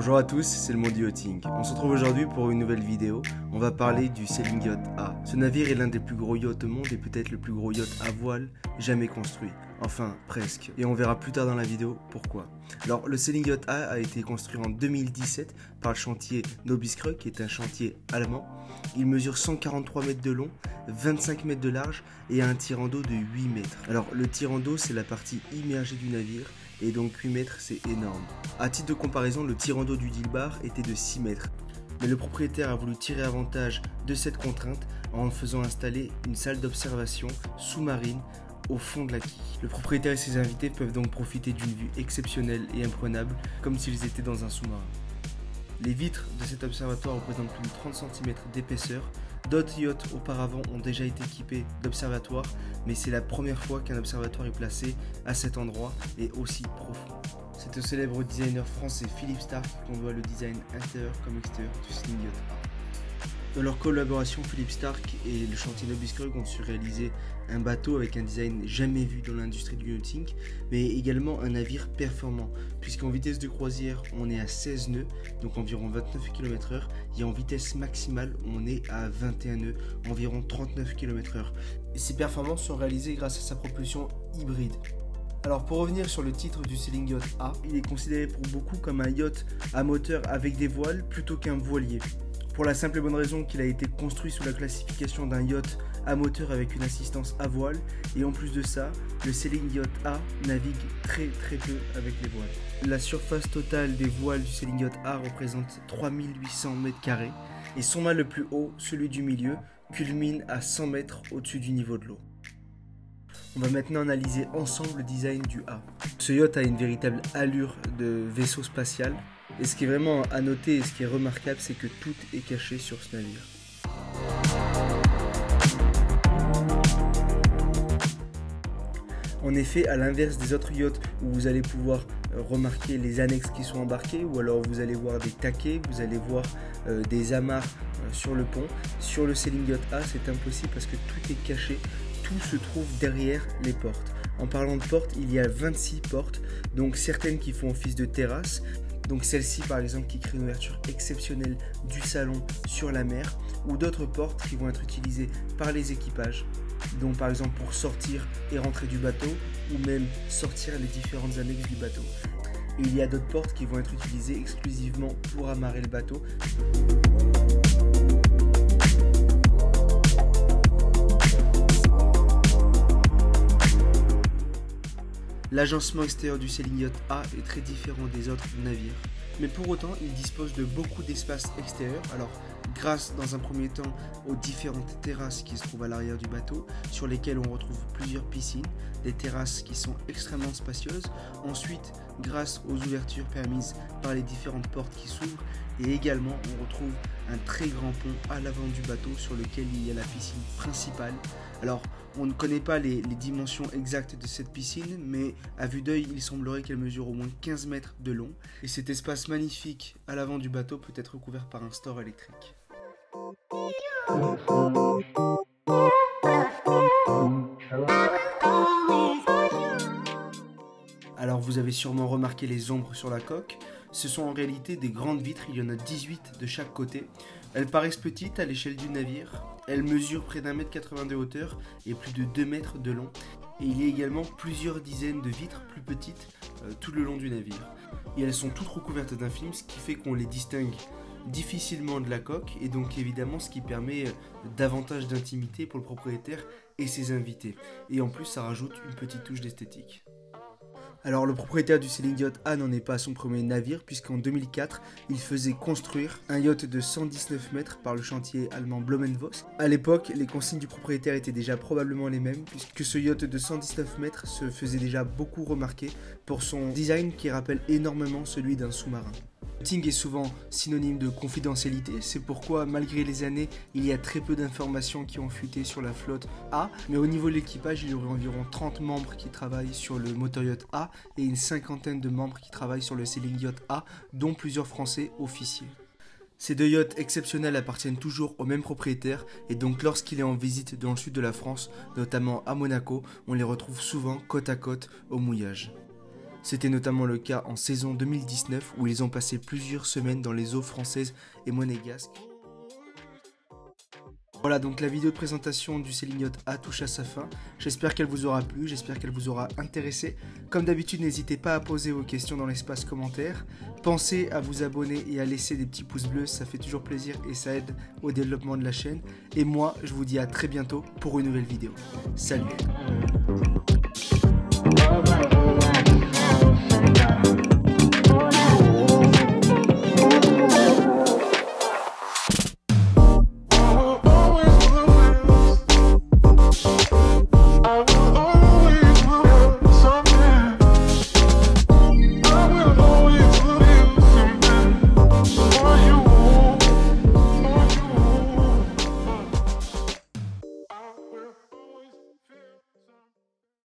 Bonjour à tous, c'est le monde du yachting. On se retrouve aujourd'hui pour une nouvelle vidéo. On va parler du Sailing Yacht A. Ce navire est l'un des plus gros yachts au monde et peut-être le plus gros yacht à voile jamais construit. Enfin, presque. Et on verra plus tard dans la vidéo pourquoi. Alors, le Sailing Yacht A a été construit en 2017 par le chantier Nobiskrug, qui est un chantier allemand. Il mesure 143 mètres de long, 25 mètres de large et a un tirant d'eau de 8 mètres. Alors, le tirant d'eau, c'est la partie immergée du navire. Et donc 8 mètres c'est énorme. A titre de comparaison, le tirant d'eau du Dilbar était de 6 mètres. Mais le propriétaire a voulu tirer avantage de cette contrainte en faisant installer une salle d'observation sous-marine au fond de la quille. Le propriétaire et ses invités peuvent donc profiter d'une vue exceptionnelle et imprenable comme s'ils étaient dans un sous-marin. Les vitres de cet observatoire représentent plus de 30 cm d'épaisseur. D'autres yachts auparavant ont déjà été équipés d'observatoires, mais c'est la première fois qu'un observatoire est placé à cet endroit et aussi profond. C'est au célèbre designer français Philippe Starck qu'on doit le design intérieur comme extérieur du Sailing Yacht A. Dans leur collaboration, Philippe Starck et le chantier Nobiskrug ont su réaliser un bateau avec un design jamais vu dans l'industrie du yachting, mais également un navire performant, puisqu'en vitesse de croisière, on est à 16 nœuds, donc environ 29 km/h, et en vitesse maximale, on est à 21 nœuds, environ 39 km/h. Et ces performances sont réalisées grâce à sa propulsion hybride. Alors pour revenir sur le titre du Sailing Yacht A, il est considéré pour beaucoup comme un yacht à moteur avec des voiles plutôt qu'un voilier. Pour la simple et bonne raison qu'il a été construit sous la classification d'un yacht à moteur avec une assistance à voile, et en plus de ça, le Sailing Yacht A navigue très peu avec les voiles. La surface totale des voiles du Sailing Yacht A représente 3800 m², et son mât le plus haut, celui du milieu, culmine à 100 mètres au-dessus du niveau de l'eau. On va maintenant analyser ensemble le design du A. Ce yacht a une véritable allure de vaisseau spatial. Et ce qui est vraiment à noter et ce qui est remarquable, c'est que tout est caché sur ce navire. En effet, à l'inverse des autres yachts où vous allez pouvoir remarquer les annexes qui sont embarquées, ou alors vous allez voir des taquets, vous allez voir des amarres sur le pont. Sur le Sailing Yacht A, c'est impossible parce que tout est caché, tout se trouve derrière les portes. En parlant de portes, il y a 26 portes, donc certaines qui font office de terrasse. Donc celle-ci par exemple qui crée une ouverture exceptionnelle du salon sur la mer, ou d'autres portes qui vont être utilisées par les équipages, donc par exemple pour sortir et rentrer du bateau, ou même sortir les différentes annexes du bateau. Et il y a d'autres portes qui vont être utilisées exclusivement pour amarrer le bateau. L'agencement extérieur du Sailing Yacht A est très différent des autres navires, mais pour autant il dispose de beaucoup d'espace extérieur. Alors grâce dans un premier temps aux différentes terrasses qui se trouvent à l'arrière du bateau, sur lesquelles on retrouve plusieurs piscines, des terrasses qui sont extrêmement spacieuses. Ensuite, grâce aux ouvertures permises par les différentes portes qui s'ouvrent, et également on retrouve un très grand pont à l'avant du bateau sur lequel il y a la piscine principale. Alors on ne connaît pas les dimensions exactes de cette piscine, mais à vue d'œil il semblerait qu'elle mesure au moins 15 mètres de long, et cet espace magnifique à l'avant du bateau peut être recouvert par un store électrique. Alors vous avez sûrement remarqué les ombres sur la coque. Ce sont en réalité des grandes vitres, il y en a 18 de chaque côté. Elles paraissent petites à l'échelle du navire. Elles mesurent près d'1,80 m de hauteur et plus de 2 mètres de long. Et il y a également plusieurs dizaines de vitres plus petites tout le long du navire. Et elles sont toutes recouvertes d'un film, ce qui fait qu'on les distingue difficilement de la coque, et donc évidemment ce qui permet davantage d'intimité pour le propriétaire et ses invités. Et en plus ça rajoute une petite touche d'esthétique. Alors le propriétaire du Sailing Yacht A n'en est pas à son premier navire, puisqu'en 2004, il faisait construire un yacht de 119 mètres par le chantier allemand Blohm + Voss. À l'époque, les consignes du propriétaire étaient déjà probablement les mêmes, puisque ce yacht de 119 mètres se faisait déjà beaucoup remarquer pour son design qui rappelle énormément celui d'un sous-marin. Le yachting est souvent synonyme de confidentialité, c'est pourquoi malgré les années, il y a très peu d'informations qui ont fuité sur la flotte A, mais au niveau de l'équipage, il y aurait environ 30 membres qui travaillent sur le motor yacht A et une cinquantaine de membres qui travaillent sur le Sailing Yacht A, dont plusieurs Français officiers. Ces deux yachts exceptionnels appartiennent toujours au même propriétaire, et donc lorsqu'il est en visite dans le sud de la France, notamment à Monaco, on les retrouve souvent côte à côte au mouillage. C'était notamment le cas en saison 2019 où ils ont passé plusieurs semaines dans les eaux françaises et monégasques. Voilà, donc la vidéo de présentation du Sailing Yacht A touche à sa fin. J'espère qu'elle vous aura plu, j'espère qu'elle vous aura intéressé. Comme d'habitude, n'hésitez pas à poser vos questions dans l'espace commentaire. Pensez à vous abonner et à laisser des petits pouces bleus, ça fait toujours plaisir et ça aide au développement de la chaîne. Et moi, je vous dis à très bientôt pour une nouvelle vidéo. Salut!